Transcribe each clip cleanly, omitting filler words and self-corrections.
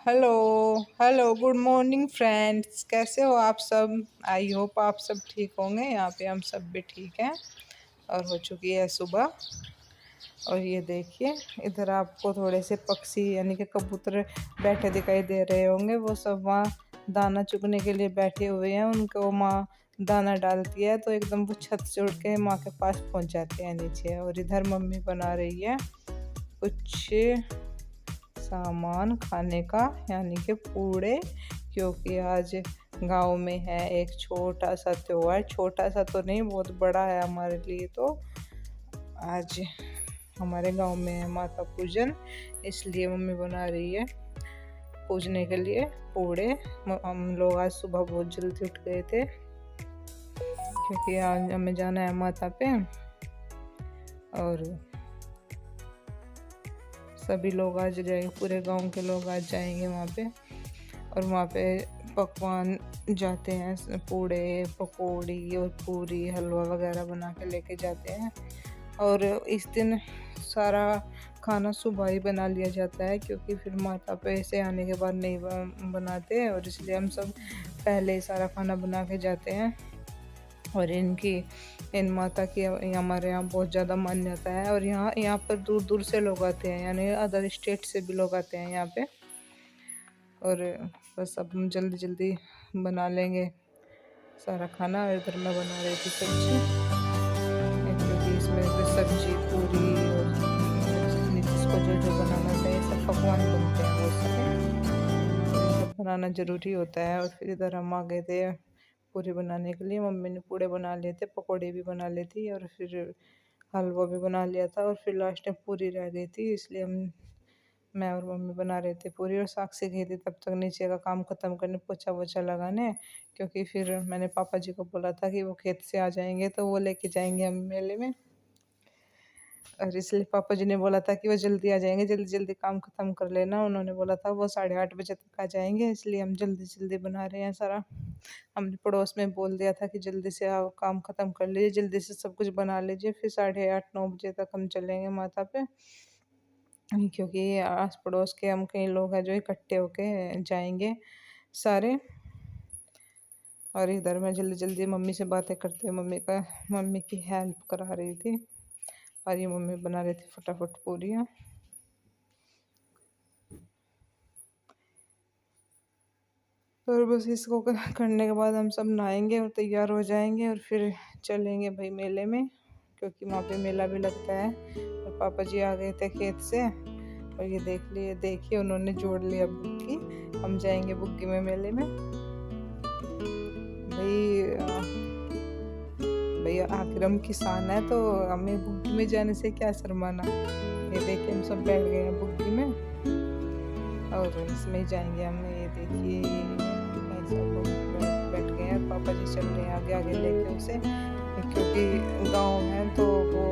Hello. Hello, good morning friends, कैसे हो आप सब? आई होप आप सब ठीक होंगे। यहाँ पे हम सब भी ठीक हैं और हो चुकी है सुबह। और ये देखिए, इधर आपको थोड़े से पक्षी यानी कि कबूतर बैठे दिखाई दे रहे होंगे। वो सब वहाँ दाना चुगने के लिए बैठे हुए हैं। उनको माँ दाना डालती है तो एकदम वो छत से उड़ के माँ के पास पहुँच जाते हैं नीचे। और इधर मम्मी बना रही है कुछ सामान खाने का, यानी कि पूड़े। क्योंकि आज गांव में है एक छोटा सा त्योहार, छोटा सा तो नहीं बहुत बड़ा है हमारे लिए। तो आज हमारे गांव में है माता पूजन, इसलिए मम्मी बना रही है पूजने के लिए पूड़े। हम लोग आज सुबह बहुत जल्दी उठ गए थे क्योंकि आज हमें जाना है माता पे। और सभी लोग आज जाएंगे, पूरे गांव के लोग आज जाएंगे वहाँ पे। और वहाँ पे पकवान जाते हैं, पूड़े पकौड़ी और पूरी हलवा वगैरह बना के लेके जाते हैं। और इस दिन सारा खाना सुबह ही बना लिया जाता है क्योंकि फिर माता पे से आने के बाद नहीं बनाते। और इसलिए हम सब पहले ही सारा खाना बना के जाते हैं। और इन माता की हमारे यहाँ बहुत ज़्यादा मान्यता है। और यहाँ पर दूर दूर से लोग आते हैं, यानी अदर स्टेट से भी लोग आते हैं यहाँ पे। और बस अब हम जल्दी जल्दी बना लेंगे सारा खाना। और इधर मैं बना रही थी सब्जी, क्योंकि इसमें सब्जी पूरी और जिसको जो जो बनाना चाहिए सब पकवान बनते हैं वो सब बनाना ज़रूरी होता है। और फिर इधर हम आ गए थे पूरी बनाने के लिए। मम्मी ने पूड़े बना लिए थे, पकौड़े भी बना लिए थी और फिर हलवा भी बना लिया था। और फिर लास्ट में पूरी रह गई थी, इसलिए मैं और मम्मी बना रहे थे पूरी। और साक्षी गई थी तब तक नीचे का काम ख़त्म करने, पोछा वोछा लगाने। क्योंकि फिर मैंने पापा जी को बोला था कि वो खेत से आ जाएंगे तो वो लेके जाएंगे हम मेले में। और इसलिए पापा जी ने बोला था कि वो जल्दी आ जाएंगे, जल्दी जल्दी काम ख़त्म कर लेना। उन्होंने बोला था वो 8:30 बजे तक आ जाएंगे, इसलिए हम जल्दी जल्दी बना रहे हैं सारा। हमने पड़ोस में बोल दिया था कि जल्दी से आओ, काम ख़त्म कर लीजिए, जल्दी से सब कुछ बना लीजिए, फिर 8:30-9 बजे तक हम चलेंगे माता पे। क्योंकि आस पड़ोस के हम कई लोग हैं जो इकट्ठे होके जाएंगे सारे। और इधर मैं जल्दी जल्दी मम्मी से बातें करते हुए मम्मी की हेल्प करा रही थी। और ये मम्मी बना रही थी फटाफट पूरियाँ। और बस इसको करने के बाद हम सब नहाएंगे और तैयार हो जाएंगे और फिर चलेंगे भाई मेले में, क्योंकि वहाँ पे मेला भी लगता है। और पापा जी आ गए थे खेत से। और ये देखिए उन्होंने जोड़ लिया बुग्गी। हम जाएंगे बुग्गी में मेले में। भैया आखिर हम किसान है तो हमें बुग्गी में जाने से क्या शर्माना। ये देखिए हम सब बैठ गए हैं बुग्गी में और इसमें ही जाएंगे हम। ये देखिए सब लोग बैठ गए हैं, पापा जी चल रहे हैं आगे आगे लेके उसे। क्योंकि गांव है तो वो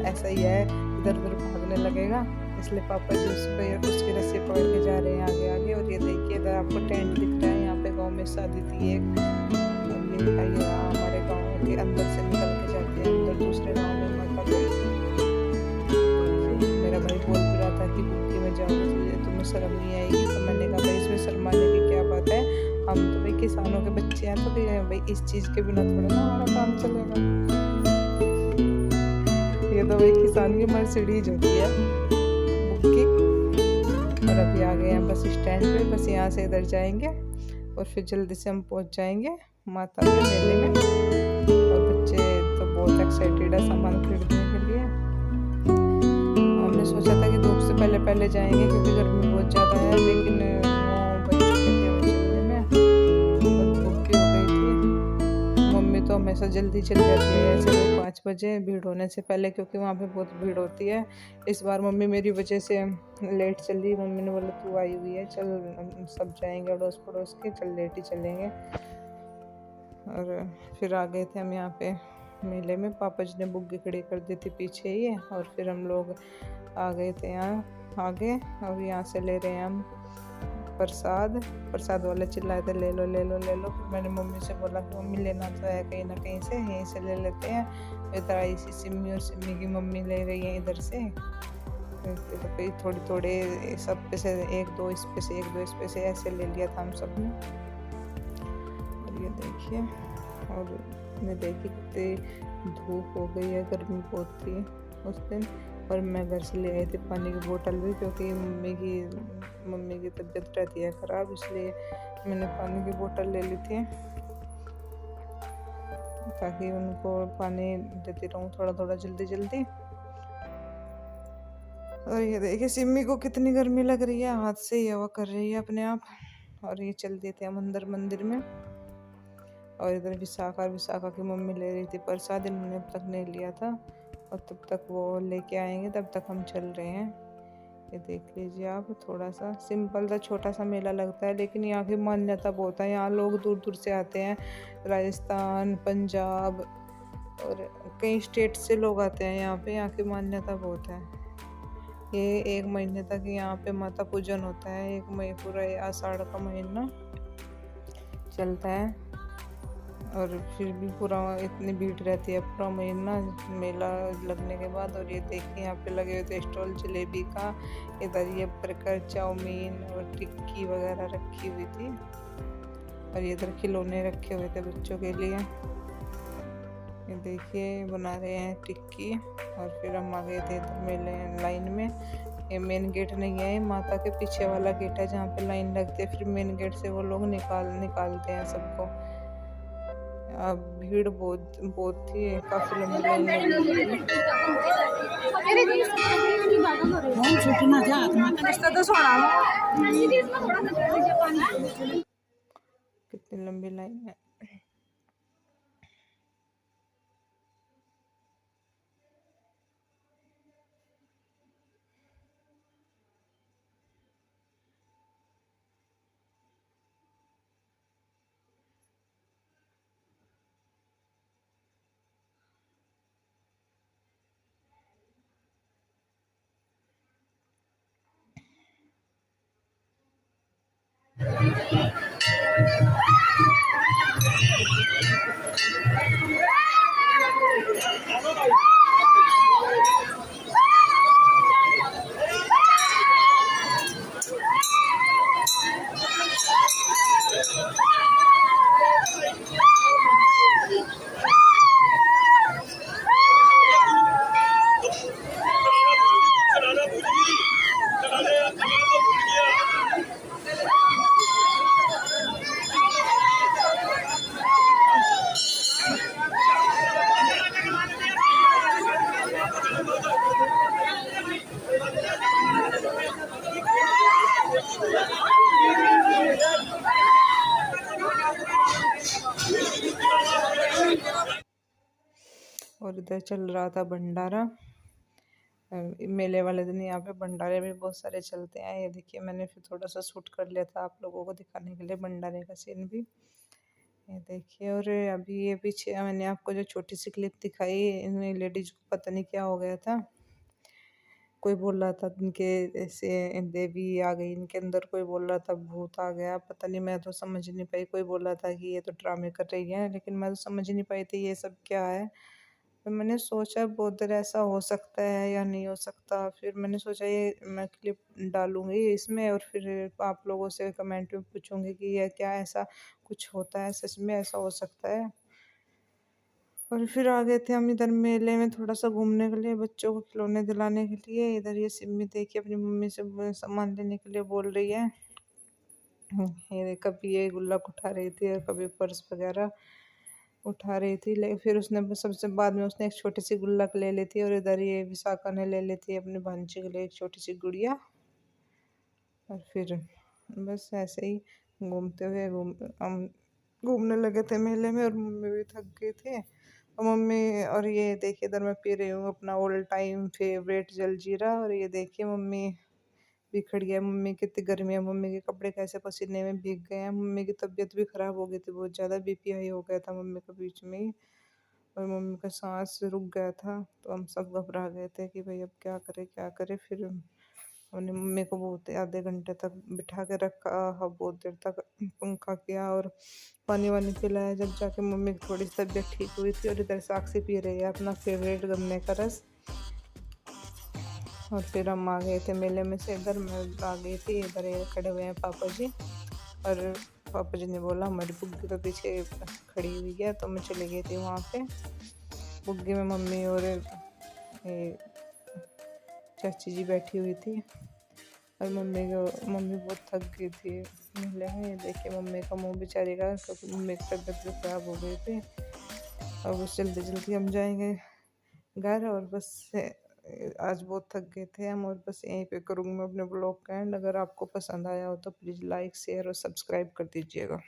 ऐसा ही है, इधर उधर भागने लगेगा, इसलिए पापा जी उसकी रस्सी पकड़ के जा रहे हैं आगे आगे। और ये देखिए इधर आपको टेंट दिख रहा है, यहाँ पे गांव में शादी थी एक। और ये दिखाइए हमारे गांव के अंदर से निकल के जाते हैं अंदर दूसरे गांव में माता को। मेरा भाई बोल भी रहा था कि बुग्गी में जाओगे तो तुम्हें शर्म नहीं आएगी। तो मैंने कहा भाई इसमें शर्माने की क्या बात है, हम तो भाई किसानों के बच्चे हैं, तो भाई इस चीज़ के बिना थोड़ा ना हमारा काम चलेगा। ये तो भाई किसान की मर्सिडीज होती है बुग्गी। और अभी आ गए हैं बस स्टैंड पे, बस यहाँ से इधर जाएंगे और फिर जल्दी से हम पहुँच जाएंगे माता के मेले में। और बच्चे तो बहुत एक्साइटेड है सामान खरीदने के लिए। हमने सोचा था कि धूप से पहले पहले जाएंगे क्योंकि गर्मी बहुत ज़्यादा है, लेकिन 9 बज चुके थे वो चलने में और भूख हो गई थी। मम्मी तो हमेशा जल्दी चल जाती है ऐसे 5 बजे भीड़ होने से पहले, क्योंकि वहाँ पे बहुत भीड़ होती है। इस बार मम्मी मेरी वजह से लेट चली। मम्मी ने बोला तू आई हुई है चल, सब जाएंगे अड़ोस पड़ोस के, चल लेट ही चलेंगे। और फिर आ गए थे हम यहाँ पे मेले में। पापा जी ने बुग्गी खड़ी कर दी थी पीछे ही। और फिर हम लोग आ गए थे यहाँ आगे और यहाँ से ले रहे हैं हम प्रसाद वाले चिल्लाए थे ले लो ले लो ले लो। फिर मैंने मम्मी से बोला कि मम्मी लेना तो है कहीं ना कहीं से, यहीं से ले लेते हैं। इधर आई सी सिम्मी और सिम्मी की मम्मी ले रही है इधर से। तो कई थोड़ी थोड़े सब पे से एक दो इस पे से, एक दो इस पे से, ऐसे ले लिया था हम सब ने। और ये देखिए, और मैं देखी कितनी धूप हो गई है, गर्मी बहुत थी उस दिन। और मैं घर से ले आई थी पानी की बोतल भी, क्योंकि मम्मी की तबीयत रहती है ख़राब, इसलिए मैंने पानी की बोतल ले ली थी, ताकि उनको पानी देती रहूँ थोड़ा थोड़ा जल्दी जल्दी। और ये देखिए सिम्मी को कितनी गर्मी लग रही है, हाथ से ही हवा कर रही है अपने आप। और ये चल देते हम अंदर मंदिर में। और इधर विशाखा की मम्मी ले रही थी प्रसाद, इन्होंने अब तक नहीं लिया था, और तब तक वो लेके आएंगे, तब तक हम चल रहे हैं। ये देख लीजिए आप, थोड़ा सा सिंपल सा छोटा सा मेला लगता है, लेकिन यहाँ की मान्यता बहुत है। यहाँ लोग दूर दूर से आते हैं, राजस्थान, पंजाब और कई स्टेट से लोग आते हैं यहाँ पे। यहाँ की मान्यता बहुत है। ये 1 महीने तक यहाँ पे माता पूजन होता है। 1 महीने पूरा आषाढ़ का महीना चलता है, और फिर भी पूरा इतनी भीड़ रहती है पूरा महीना मेला लगने के बाद। और ये देखिए यहाँ पे लगे हुए थे स्टॉल जलेबी का, इधर ये बर्गर, चाउमीन और टिक्की वगैरह रखी हुई थी, और ये इधर खिलौने रखे हुए थे बच्चों के लिए। ये देखिए बना रहे हैं टिक्की। और फिर हम आ गए थे इधर मेले लाइन में। ये मेन गेट नहीं है, माता के पीछे वाला गेट है जहाँ पे लाइन लगती है, फिर मेन गेट से वो लोग निकालते हैं सबको। अब भीड़ बहुत थी, काफी लंबी लाइन लगी थी। कितनी लंबी लाइन है। और इधर चल रहा था भंडारा। मेले वाले दिन यहाँ पे भंडारे भी बहुत सारे चलते हैं। ये देखिए मैंने फिर थोड़ा सा शूट कर लिया था आप लोगों को दिखाने के लिए भंडारे का सीन भी। ये देखिए, और अभी ये पीछे मैंने आपको जो छोटी सी क्लिप दिखाई, इनमें लेडीज को पता नहीं क्या हो गया था। कोई बोल रहा था इनके ऐसे देवी आ गई इनके अंदर, कोई बोल रहा था भूत आ गया, पता नहीं, मैं तो समझ नहीं पाई। कोई बोल रहा था कि ये तो ड्रामे कर रही है, लेकिन मैं तो समझ नहीं पाई थी ये सब क्या है। फिर मैंने सोचा बहुत देर ऐसा हो सकता है या नहीं हो सकता, फिर मैंने सोचा ये मैं क्लिप डालूंगी इसमें, और फिर आप लोगों से कमेंट में पूछूंगी कि ये क्या ऐसा कुछ होता है, सच में ऐसा हो सकता है। और फिर आ गए थे हम इधर मेले में थोड़ा सा घूमने के लिए, बच्चों को खिलौने दिलाने के लिए। इधर ये सिम्मी देखिए अपनी मम्मी से सामान लेने के लिए बोल रही है। ये कभी ये गुल्लक उठा रही थी और कभी पर्स वगैरह उठा रही थी, लेकिन फिर उसने सबसे बाद में उसने एक छोटी सी गुल्लक ले ली थी। और इधर ये विशाखा ने ले ली थी अपनी भांजी के लिए एक छोटी सी गुड़िया। और फिर बस ऐसे ही घूमते हुए हम घूमने लगे थे मेले में, और मम्मी भी थक गई थी। और मम्मी, और ये देखिए इधर मैं पी रही हूँ अपना ऑल टाइम फेवरेट जलजीरा। और ये देखिए मम्मी बिखर गया, मम्मी कितनी गर्मी है, मम्मी के कपड़े कैसे पसीने में भीग गए हैं। मम्मी की तबीयत भी खराब हो गई थी, बहुत ज़्यादा बीपी हाई हो गया था मम्मी का बीच में ही, और मम्मी का सांस रुक गया था। तो हम सब घबरा गए थे कि भाई अब क्या करें क्या करें। फिर हमने मम्मी को बहुत आधे घंटे तक बिठा के रखा, बहुत देर तक पंखा किया और पानी वानी पिलाया, जब जाके मम्मी की थोड़ी सी तबीयत ठीक हुई थी। और इधर साक्षी पी रही है अपना फेवरेट गन्ने का रस। और फिर हम आ गए थे मेले में से इधर। मैं आ गई थी इधर, ये खड़े हुए हैं पापा जी। और पापा जी ने बोला हमारी बुग्गी तो पीछे खड़ी हुई है, तो मैं चली गई थी वहाँ पे। बुग्गी में मम्मी और ये चाची जी बैठी हुई थी। और मम्मी बहुत थक गई थी मेले में। देखिए मम्मी का मुंह बेचारी का, क्योंकि मम्मी की तबीयत भी खराब हो गई थी। और बस जल्दी जल्दी हम जाएंगे घर। और बस आज बहुत थक गए थे हम। और बस यहीं पे करूँगी मैं अपने ब्लॉग का एंड। अगर आपको पसंद आया हो तो प्लीज़ लाइक शेयर और सब्सक्राइब कर दीजिएगा।